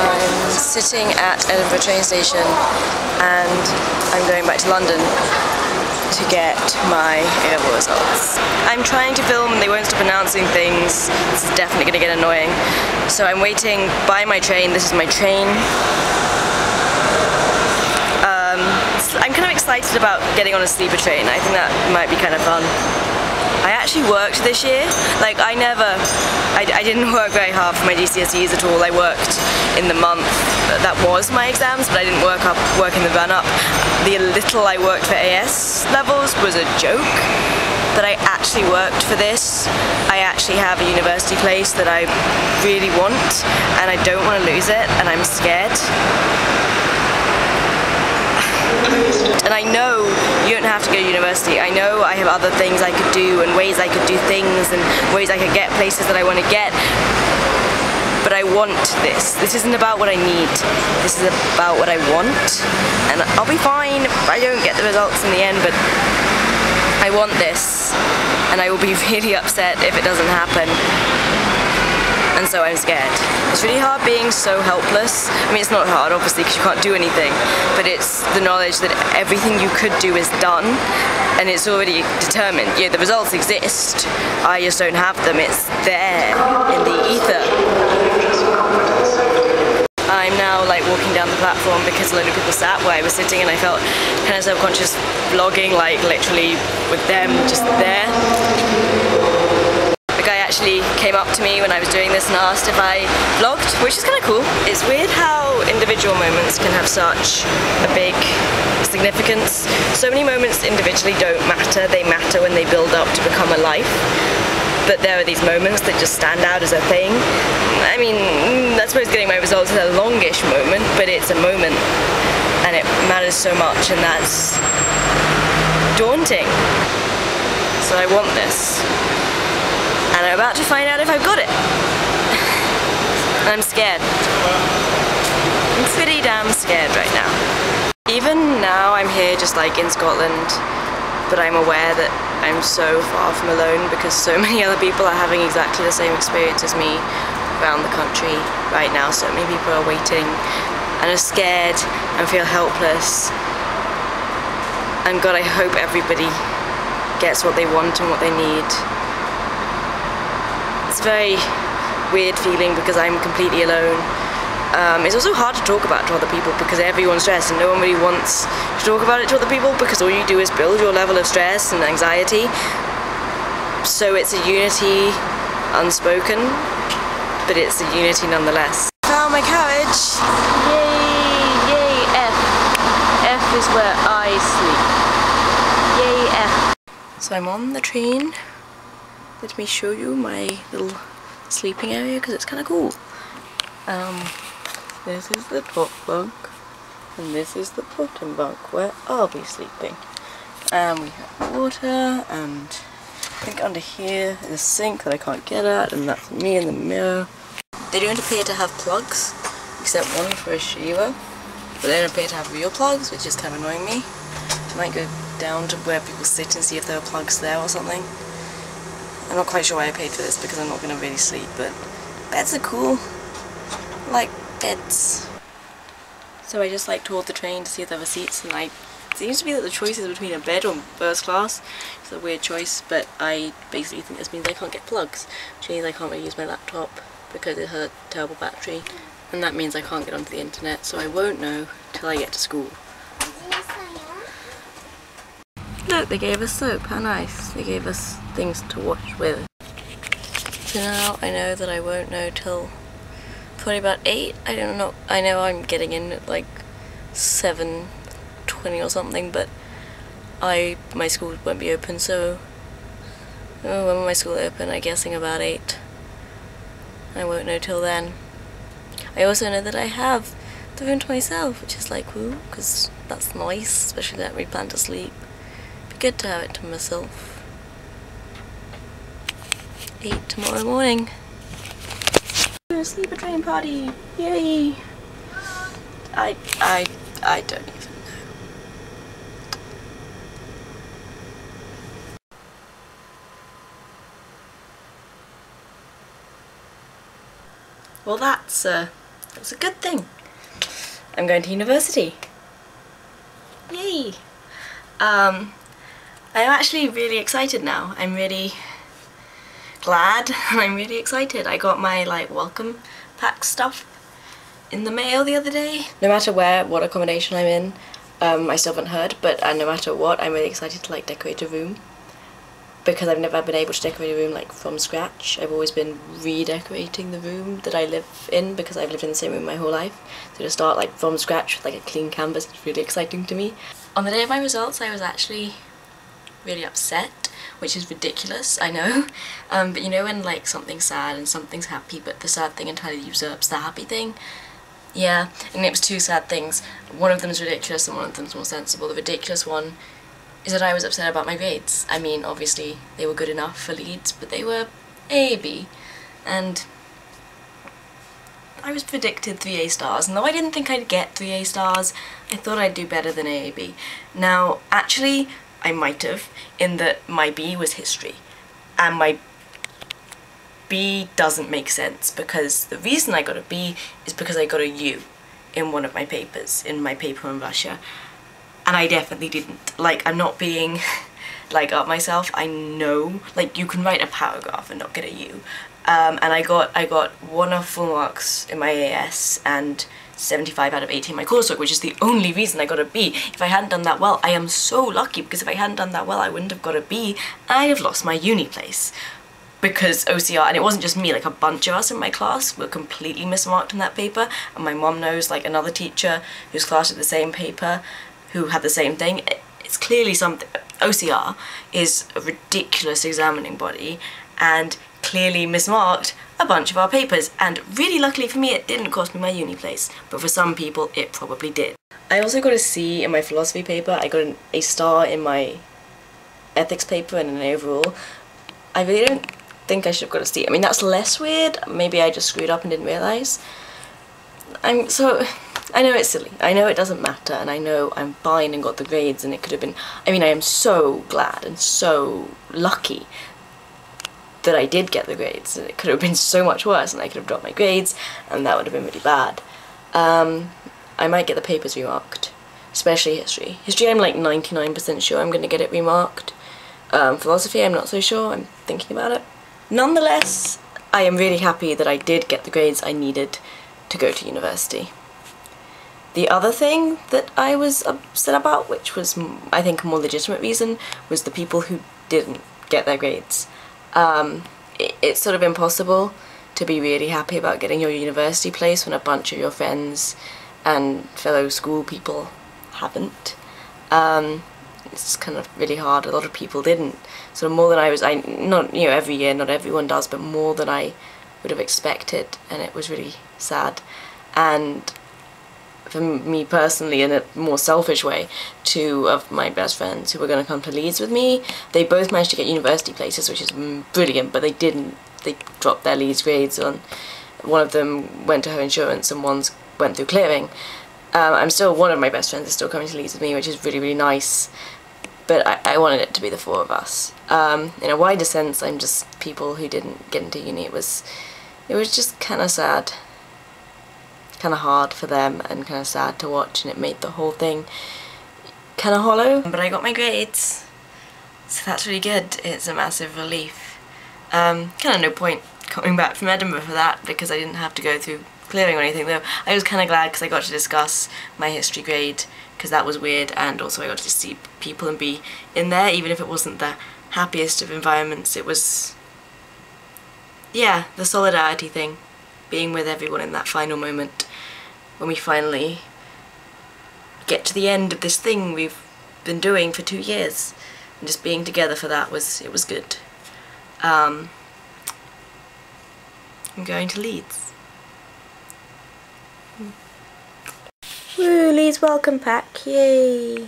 I'm sitting at Edinburgh train station and I'm going back to London to get my A-level results. I'm trying to film and they won't stop announcing things. This is definitely going to get annoying. So I'm waiting by my train. This is my train. I'm kind of excited about getting on a sleeper train. I think that might be kind of fun. I actually worked this year. Like I didn't work very hard for my GCSEs at all. I worked in the month that was my exams, but I didn't work in the run up. The little I worked for AS levels was a joke. But I actually worked for this. I actually have a university place that I really want, and I don't want to lose it, and I'm scared. And I know you don't have to go to university. I know I have other things I could do and ways I could do things and ways I could get places that I want to get. But I want this. This isn't about what I need. This is about what I want. And I'll be fine if I don't get the results in the end, but I want this. And I will be really upset if it doesn't happen. And so I'm scared. It's really hard being so helpless. I mean, it's not hard, obviously, because you can't do anything, but it's the knowledge that everything you could do is done, and it's already determined. Yeah, the results exist, I just don't have them. It's there, in the ether. I'm now like walking down the platform because a load of people sat where I was sitting, and I felt kind of subconscious vlogging, like literally with them just there. The guy actually came up to me when I was doing this and asked if I vlogged, which is kind of cool. It's weird how individual moments can have such a big significance. So many moments individually don't matter, they matter when they build up to become a life. But there are these moments that just stand out as a thing. I mean, I suppose getting my results is a longish moment, but it's a moment and it matters so much, and that's daunting. So I want this. And I'm about to find out if I've got it. I'm scared. I'm pretty damn scared right now. Even now I'm here just like in Scotland, but I'm aware that I'm so far from alone because so many other people are having exactly the same experience as me around the country right now. So many people are waiting and are scared and feel helpless. And God, I hope everybody gets what they want and what they need. It's a very weird feeling because I'm completely alone. It's also hard to talk about to other people because everyone's stressed and no one really wants to talk about it to other people because all you do is build your level of stress and anxiety. So it's a unity unspoken, but it's a unity nonetheless. Found my carriage! Yay! Yay! F! F is where I sleep. Yay! F! So I'm on the train. Let me show you my little sleeping area because it's kind of cool. This is the top bunk and this is the bottom bunk where I'll be sleeping. And we have water, and I think under here is a sink that I can't get at, and that's me in the mirror. They don't appear to have plugs except one for a shaver, but they don't appear to have real plugs, which is kind of annoying me. I might go down to where people sit and see if there are plugs there or something. I'm not quite sure why I paid for this because I'm not going to really sleep, but beds are cool. I like beds. So I just like toured the train to see if there were seats, and it seems to be that the choice is between a bed or first class. It's a weird choice, but I basically think this means I can't get plugs, which means I can't really use my laptop because it has a terrible battery, and that means I can't get onto the internet, so I won't know till I get to school. Look, they gave us soap, how nice. They gave us things to wash with. So now I know that I won't know till probably about 8. I don't know. I know I'm getting in at like 7:20 or something, but my school won't be open, so when will my school open? I'm guessing about 8. I won't know till then. I also know that I have the room to myself, which is like woo, because that's nice, especially that we plan to sleep. Good to have it to myself. 8 tomorrow morning. A sleeper train party! Yay! I don't even know. Well, that's It was a good thing. I'm going to university. Yay! I'm actually really excited now. I'm really glad and I'm really excited. I got my like welcome pack stuff in the mail the other day. No matter what accommodation I'm in, I still haven't heard, but no matter what, I'm really excited to like decorate a room, because I've never been able to decorate a room like from scratch. I've always been redecorating the room that I live in, because I've lived in the same room my whole life. So to start like from scratch with like a clean canvas is really exciting to me. On the day of my results, I was actually really upset, which is ridiculous, I know. But you know when like something's sad and something's happy, but the sad thing entirely usurps the happy thing? Yeah, and it was two sad things. One of them is ridiculous and one of them is more sensible. The ridiculous one is that I was upset about my grades. I mean, obviously they were good enough for Leeds, but they were A-B, and I was predicted 3 A stars, and though I didn't think I'd get 3 A stars, I thought I'd do better than A-B. Now, actually, I might have, in that my B was history, and my B doesn't make sense, because the reason I got a B is because I got a U in one of my papers, in my paper on Russia, and I definitely didn't. Like, I'm not being like up myself. I know, like, you can write a paragraph and not get a U. And I got 1 off full marks in my AS and 75 out of 80 in my coursework, which is the only reason I got a B. If I hadn't done that well, I am so lucky, because if I hadn't done that well, I wouldn't have got a B, and I'd have lost my uni place. Because OCR, and it wasn't just me, like a bunch of us in my class were completely mismarked in that paper, and my mum knows like another teacher whose class did the same paper who had the same thing. It's clearly something. OCR is a ridiculous examining body and clearly mismarked a bunch of our papers, and really luckily for me it didn't cost me my uni place, but for some people it probably did. I also got a C in my philosophy paper. I got a star in my ethics paper and an overall. I really don't think I should have got a C. I mean, that's less weird. Maybe I just screwed up and didn't realise. I know it's silly. I know it doesn't matter, and I know I'm fine and got the grades, and it could have been, I mean, I am so glad and so lucky that I did get the grades, and it could have been so much worse, and I could have dropped my grades, and that would have been really bad. I might get the papers remarked, especially history. History, I'm like 99% sure I'm going to get it remarked. Philosophy, I'm not so sure. I'm thinking about it. Nonetheless, I am really happy that I did get the grades I needed to go to university. The other thing that I was upset about, which was I think a more legitimate reason, was the people who didn't get their grades. It's sort of impossible to be really happy about getting your university place when a bunch of your friends and fellow school people haven't. It's kind of really hard. A lot of people didn't. So more than not, you know, every year, not everyone does, but more than I would have expected, and it was really sad. And for me personally, in a more selfish way, 2 of my best friends who were going to come to Leeds with me, they both managed to get university places, which is brilliant, but they didn't. They dropped their Leeds grades on. One of them went to her insurance and one went through clearing. One of my best friends is still coming to Leeds with me, which is really, really nice. But I wanted it to be the 4 of us. In a wider sense, I'm just people who didn't get into uni. It was just kind of sad. Kind of hard for them and kind of sad to watch, and it made the whole thing kind of hollow. But I got my grades, so that's really good. It's a massive relief. Kind of no point coming back from Edinburgh for that, because I didn't have to go through clearing or anything, though I was kind of glad because I got to discuss my history grade, because that was weird, and also I got to see people and be in there, even if it wasn't the happiest of environments. It was, yeah, the solidarity thing, being with everyone in that final moment, when we finally get to the end of this thing we've been doing for 2 years, and just being together for that was good. I'm going to Leeds. Woo, Leeds welcome pack, yay!